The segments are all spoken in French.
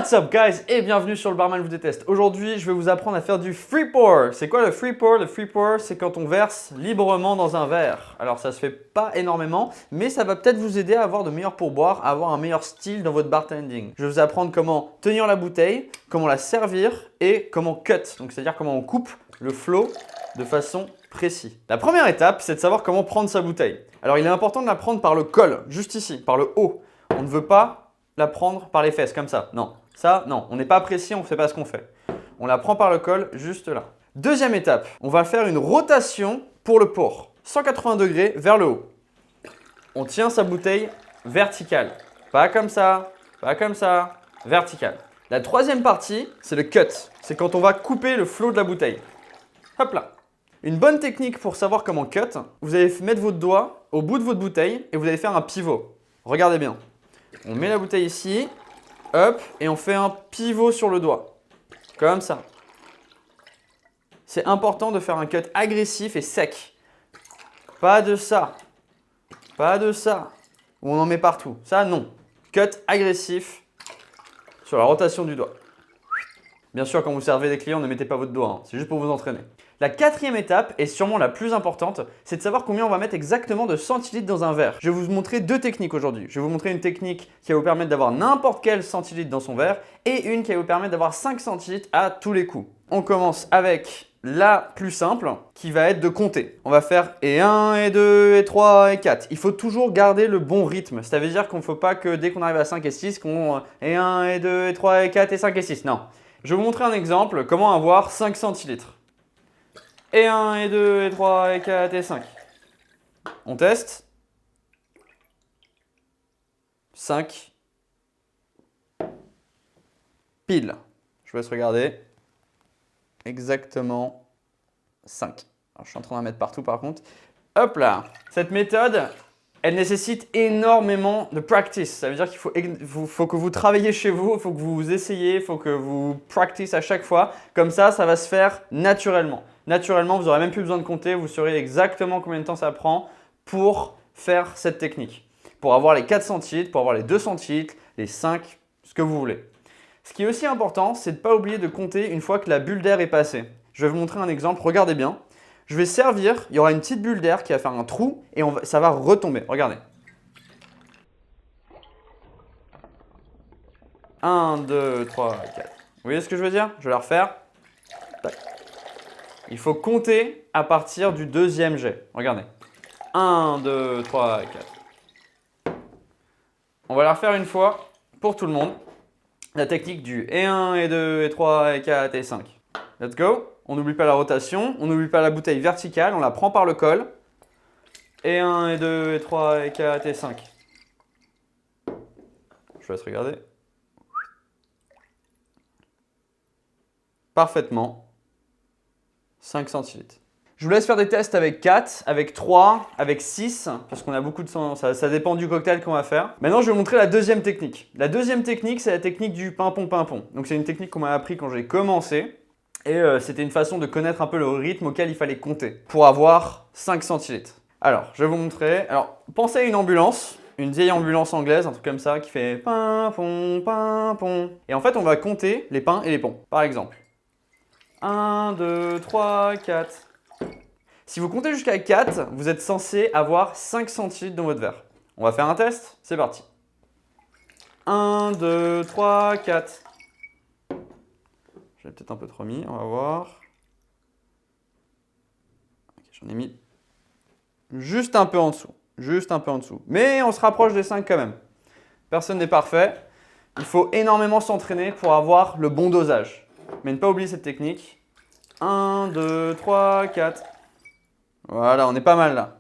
What's up guys et bienvenue sur le Barman vous déteste. Aujourd'hui je vais vous apprendre à faire du free pour. C'est quoi le free pour? Le free pour c'est quand on verse librement dans un verre. Alors ça se fait pas énormément mais ça va peut-être vous aider à avoir de meilleurs pourboires, à avoir un meilleur style dans votre bartending. Je vais vous apprendre comment tenir la bouteille, comment la servir et comment cut. Donc c'est à dire comment on coupe le flow de façon précise. La première étape c'est de savoir comment prendre sa bouteille. Alors il est important de la prendre par le col, juste ici, par le haut. On ne veut pas la prendre par les fesses comme ça. Non, ça, non. On n'est pas précis, on ne fait pas ce qu'on fait. On la prend par le col juste là. Deuxième étape, on va faire une rotation pour le pour. 180 degrés vers le haut. On tient sa bouteille verticale. Pas comme ça, pas comme ça, verticale. La troisième partie, c'est le cut. C'est quand on va couper le flot de la bouteille. Hop là. Une bonne technique pour savoir comment cut, vous allez mettre votre doigt au bout de votre bouteille et vous allez faire un pivot. Regardez bien. On met la bouteille ici, hop, et on fait un pivot sur le doigt. Comme ça. C'est important de faire un cut agressif et sec. Pas de ça. Pas de ça. Où on en met partout. Ça, non. Cut agressif sur la rotation du doigt. Bien sûr, quand vous servez des clients, ne mettez pas votre doigt. Hein. C'est juste pour vous entraîner. La quatrième étape, et sûrement la plus importante, c'est de savoir combien on va mettre exactement de centilitres dans un verre. Je vais vous montrer deux techniques aujourd'hui. Je vais vous montrer une technique qui va vous permettre d'avoir n'importe quel centilitre dans son verre et une qui va vous permettre d'avoir 5 centilitres à tous les coups. On commence avec la plus simple qui va être de compter. On va faire et 1, et 2, et 3, et 4. Il faut toujours garder le bon rythme. Ça veut dire qu'on ne faut pas que dès qu'on arrive à 5 et 6, qu'on et 1, et 2, et 3, et 4, et 5 et 6. Non. Je vais vous montrer un exemple, comment avoir 5 centilitres. Et 1, et 2, et 3, et 4, et 5. On teste. 5. Pile. Je vous laisse regarder. Exactement 5. Alors, je suis en train d'en mettre partout par contre. Hop là. Cette méthode, elle nécessite énormément de practice. Ça veut dire qu'il faut que vous travaillez chez vous, il faut que vous essayez, il faut que vous practice à chaque fois. Comme ça va se faire naturellement. Naturellement, vous n'aurez même plus besoin de compter, vous saurez exactement combien de temps ça prend pour faire cette technique. Pour avoir les 4 centilitres, pour avoir les 2 centilitres, les 5, ce que vous voulez. Ce qui est aussi important, c'est de ne pas oublier de compter une fois que la bulle d'air est passée. Je vais vous montrer un exemple, regardez bien. Je vais servir, il y aura une petite bulle d'air qui va faire un trou et ça va retomber. Regardez. 1, 2, 3, 4. Vous voyez ce que je veux dire? Je vais la refaire. Tac. Il faut compter à partir du deuxième jet. Regardez. 1, 2, 3, 4. On va la refaire une fois pour tout le monde. La technique du et 1, et 2, et 3, et 4, et 5. Let's go. On n'oublie pas la rotation, on n'oublie pas la bouteille verticale, on la prend par le col. Et 1, et 2, et 3, et 4, et 5. Je vous laisse regarder. Parfaitement. 5 centilitres. Je vous laisse faire des tests avec 4, avec 3, avec 6, parce qu'on a beaucoup de sang, ça dépend du cocktail qu'on va faire. Maintenant, je vais vous montrer la deuxième technique. La deuxième technique, c'est la technique du pimpon-pimpon. Donc, c'est une technique qu'on m'a appris quand j'ai commencé. Et c'était une façon de connaître un peu le rythme auquel il fallait compter pour avoir 5 centilitres. Alors, je vais vous montrer. Alors, pensez à une ambulance, une vieille ambulance anglaise, un truc comme ça, qui fait pimpon, pimpon. Et en fait, on va compter les pains et les ponts. Par exemple, 1, 2, 3, 4. Si vous comptez jusqu'à 4, vous êtes censé avoir 5 centilitres dans votre verre. On va faire un test, c'est parti. 1, 2, 3, 4. J'ai peut-être un peu trop mis, on va voir. Okay, j'en ai mis juste un peu en dessous. Juste un peu en dessous. Mais on se rapproche des 5 quand même. Personne n'est parfait. Il faut énormément s'entraîner pour avoir le bon dosage. Mais ne pas oublier cette technique. 1, 2, 3, 4. Voilà, on est pas mal là.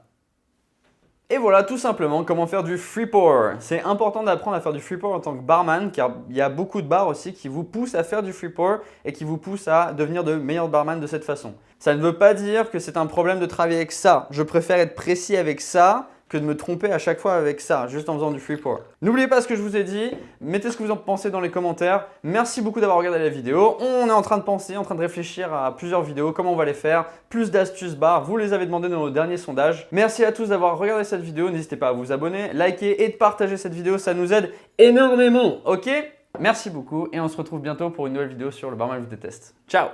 Et voilà tout simplement comment faire du free pour. C'est important d'apprendre à faire du free pour en tant que barman car il y a beaucoup de bars aussi qui vous poussent à faire du free pour et qui vous poussent à devenir de meilleurs barman de cette façon. Ça ne veut pas dire que c'est un problème de travailler avec ça. Je préfère être précis avec ça que de me tromper à chaque fois avec ça, juste en faisant du free pour. N'oubliez pas ce que je vous ai dit, mettez ce que vous en pensez dans les commentaires. Merci beaucoup d'avoir regardé la vidéo. On est en train de penser, en train de réfléchir à plusieurs vidéos, comment on va les faire, plus d'astuces bar, vous les avez demandé dans nos derniers sondages. Merci à tous d'avoir regardé cette vidéo, n'hésitez pas à vous abonner, liker et de partager cette vidéo, ça nous aide énormément, ok? Merci beaucoup et on se retrouve bientôt pour une nouvelle vidéo sur Le Barman vous déteste. Ciao!